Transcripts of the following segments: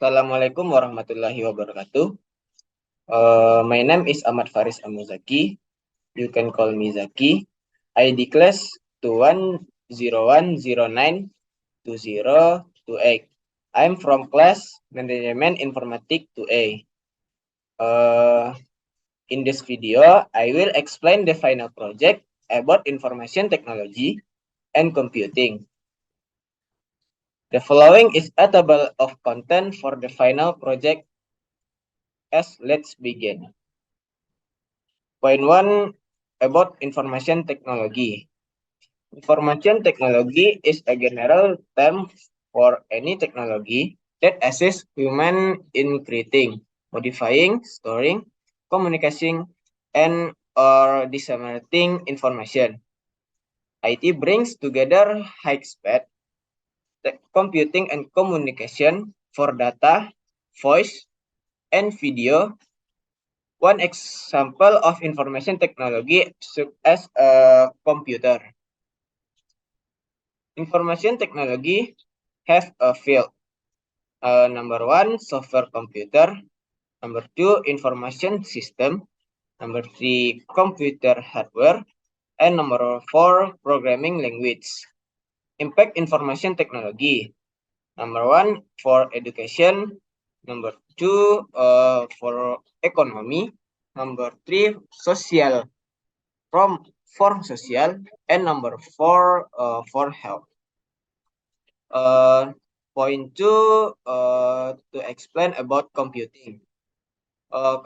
Assalamualaikum warahmatullahi wabarakatuh. My name is Ahmad Faris Amuzaki. You can call me Zaki. ID class 2101092028. I'm from class Management Informatik 2A. In this video, I will explain the final project about information technology and computing. The following is a table of content for the final project. Let's begin. Point 1 about information technology. Information technology is a general term for any technology that assists human in creating, modifying, storing, communicating, and or disseminating information. IT brings together high-speed computing and communication for data, voice, and video. One example of information technology as a computer. Information technology have a field. Number 1, software computer. Number 2, information system. Number 3, computer hardware. And number 4, programming language. Impact information technology. Number 1, for education. Number 2, for economy. Number 3, social. For social. And number 4, for health. Point 2, to explain about computing.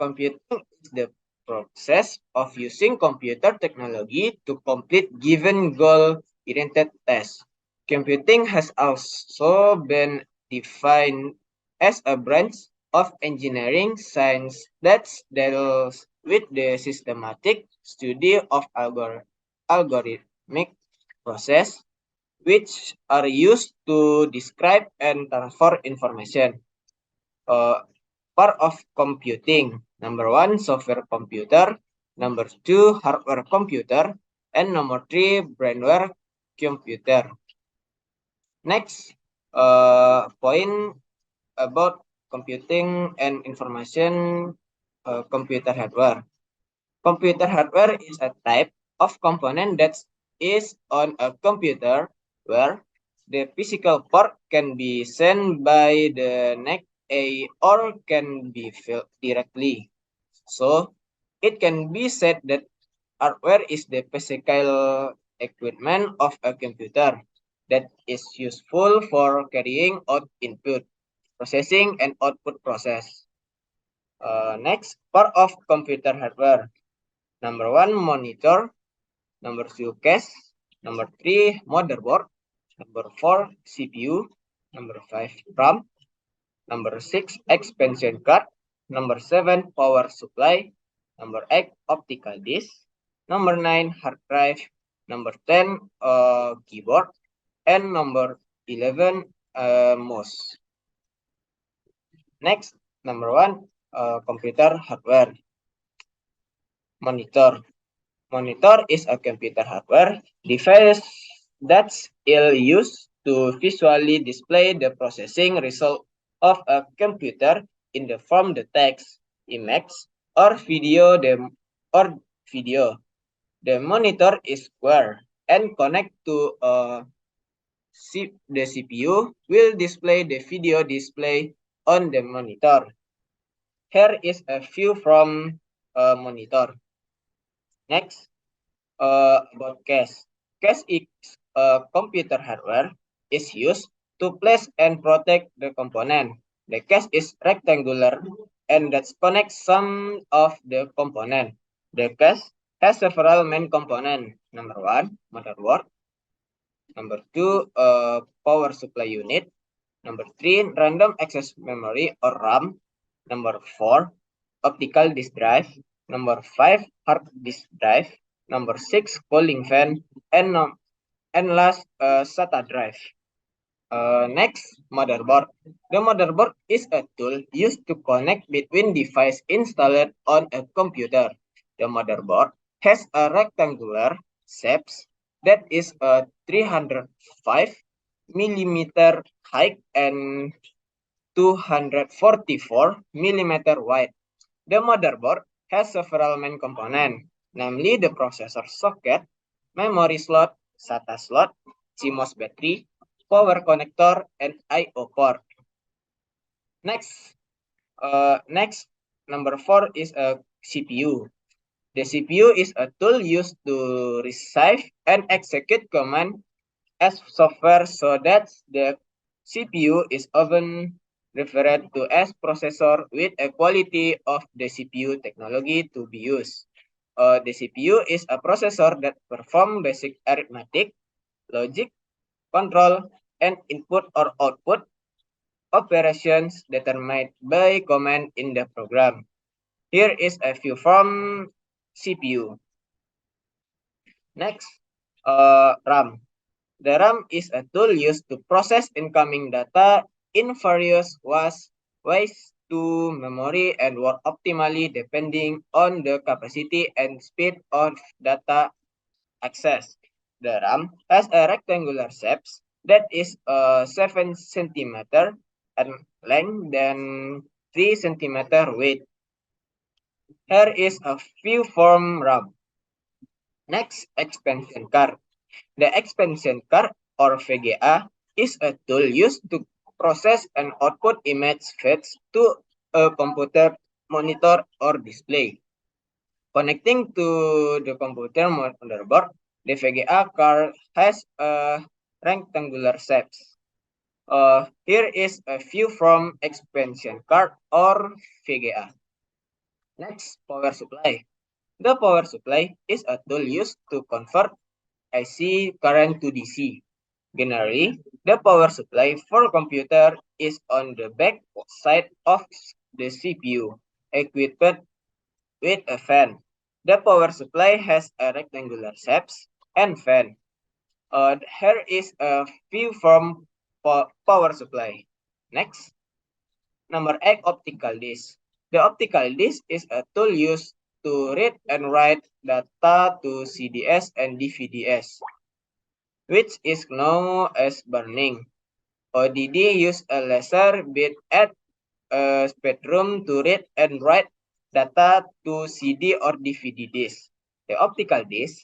Computing is the process of using computer technology to complete given goal-oriented tasks. Computing has also been defined as a branch of engineering science that deals with the systematic study of algorithmic process which are used to describe and transfer information. Part of computing. Number 1, software computer. Number 2, hardware computer. And number 3, brainware computer. Next, point about computing and information computer hardware. Computer hardware is a type of component that is on a computer where the physical part can be sent by the neck or can be filled directly. So it can be said that hardware is the physical equipment of a computer that is useful for carrying out input, processing, and output process. Next, part of computer hardware. Number 1, monitor. Number 2, cache. Number 3, motherboard. Number 4, CPU. Number 5, RAM. Number 6, expansion card. Number 7, power supply. Number 8, optical disc. Number 9, hard drive. Number 10, keyboard. And number 11, mouse. Next, number 1, computer hardware. Monitor. Monitor is a computer hardware device that's used to visually display the processing result of a computer in the form the text, image, or video. The monitor is square and connect to the CPU will display the video display on the monitor. Here is a view from a monitor. Next, about cache. Cache is computer hardware is used to place and protect the component. The cache is rectangular and that connects some of the component. The cache has several main components. Number 1, motherboard. Number 2, power supply unit. Number 3, random access memory or RAM. Number 4, optical disk drive. Number 5, hard disk drive. Number 6, cooling fan. And last, SATA drive. Next, motherboard. The motherboard is a tool used to connect between devices installed on a computer. The motherboard has a rectangular shape that is a 305 millimeter height and 244 mm wide. The motherboard has several main components, namely the processor socket, memory slot, SATA slot, CMOS battery, power connector, and I/O port. Next, number 4 is a CPU. The CPU is a tool used to receive and execute command as software, so that the CPU is often referred to as processor with a quality of the CPU technology to be used. The CPU is a processor that performs basic arithmetic, logic, control, and input or output operations determined by command in the program. Here is a view from CPU. Next, RAM. The RAM is a tool used to process incoming data in various ways to memory and work optimally depending on the capacity and speed of data access. The RAM has a rectangular shape that is 7 cm in length and 3 cm width. Here is a view from RAM. Next, expansion card. The expansion card, or VGA, is a tool used to process and output image feeds to a computer monitor or display. Connecting to the computer motherboard, the VGA card has a rectangular shape. Here is a view from expansion card or VGA. Next, power supply. The power supply is a tool used to convert AC current to DC. Generally, the power supply for computer is on the back side of the CPU, equipped with a fan. The power supply has a rectangular shape and fan. Here is a view from power supply. Next, number 8, optical disc. The optical disc is a tool used to read and write data to CDS and DVDs, which is known as burning. ODD use a laser beam at a spectrum to read and write data to CD or DVD disc. The optical disc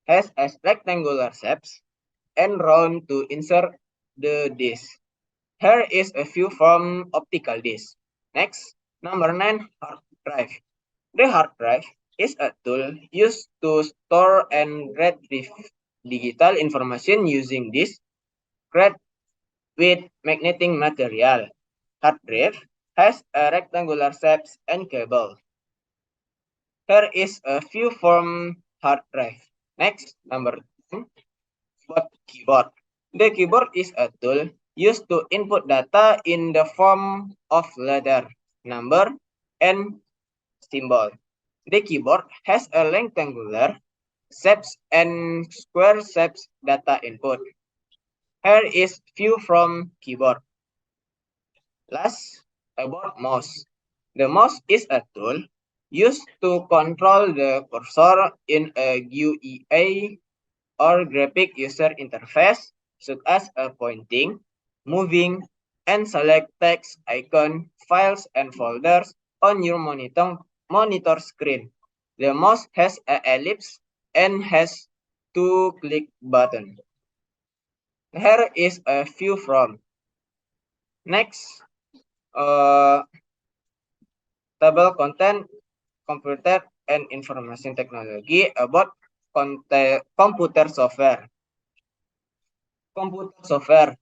has a rectangular shape and round to insert the disc. Here is a view from optical disc. Next, number 9, hard drive. The hard drive is a tool used to store and retrieve digital information using disk clad with magnetic material. Hard drive has a rectangular shape and cable. Here is a view from hard drive. Next, number 10, keyboard. The keyboard is a tool used to input data in the form of letter, number, and symbol. The keyboard has a rectangular shapes and square shapes data input. Here is view from keyboard. Last, about mouse. The mouse is a tool used to control the cursor in a GUI or graphic user interface, such as a pointing, moving, and select text, icon, files, and folders on your monitor screen. The mouse has an ellipse and has 2 click buttons. Here is a view from. Next, table content, computer and information technology about computer software. Computer software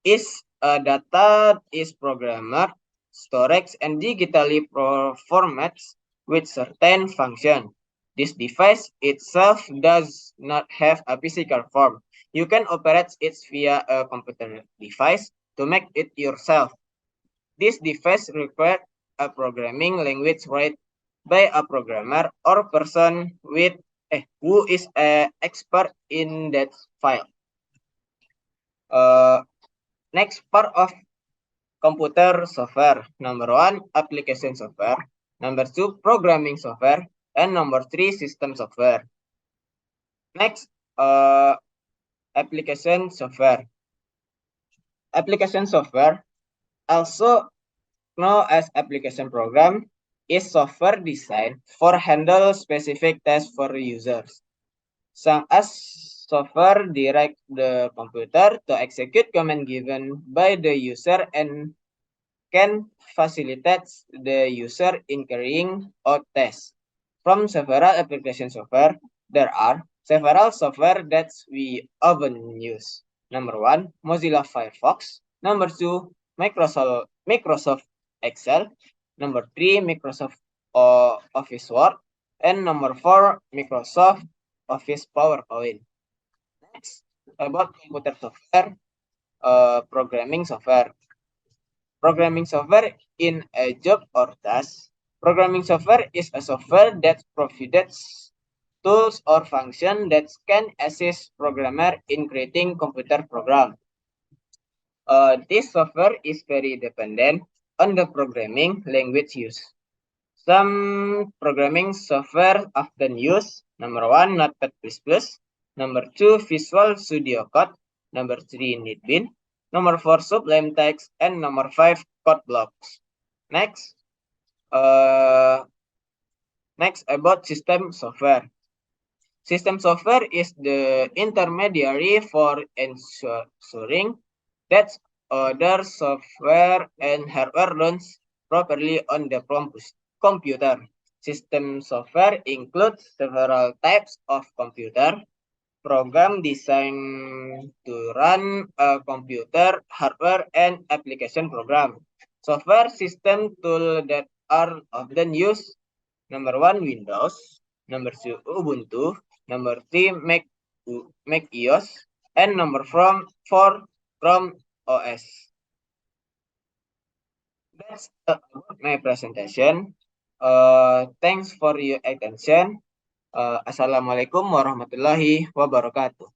is a data is programmed, storage, and digitally formats with certain function. This device itself does not have a physical form. You can operate it via a computer device to make it yourself. This device requires a programming language written by a programmer or person with who is an expert in that file. Next part of computer software. Number 1, application software. Number 2, programming software. And number 3, system software. Next, application software. Application software also known as application program, is software designed for handle specific tasks for users. Some as software direct the computer to execute command given by the user and can facilitate the user in carrying out tests. From several application software, there are several software that we often use. Number one, Mozilla Firefox. Number two, Microsoft Excel. Number three, Microsoft Office Word. And number four, Microsoft Office PowerPoint. Next, about computer software, programming software. Programming software in a job or task. Programming software is a software that provides tools or functions that can assist programmer in creating computer program. This software is very dependent on the programming language used. Some programming software often use number one, Notepad++, number two, Visual Studio Code, number three, NetBeans, number four, Sublime Text, and number five, CodeBlocks. Next, next about system software. System software is the intermediary for ensuring that other software and hardware runs properly on the computer. System software includes several types of computer program designed to run a computer, hardware, and application program. Software system tool that are often used: number one, Windows; number two, Ubuntu; number three, Mac OS; and number four, Chrome OS. That's about my presentation. Thanks for your attention. Assalamualaikum warahmatullahi wabarakatuh.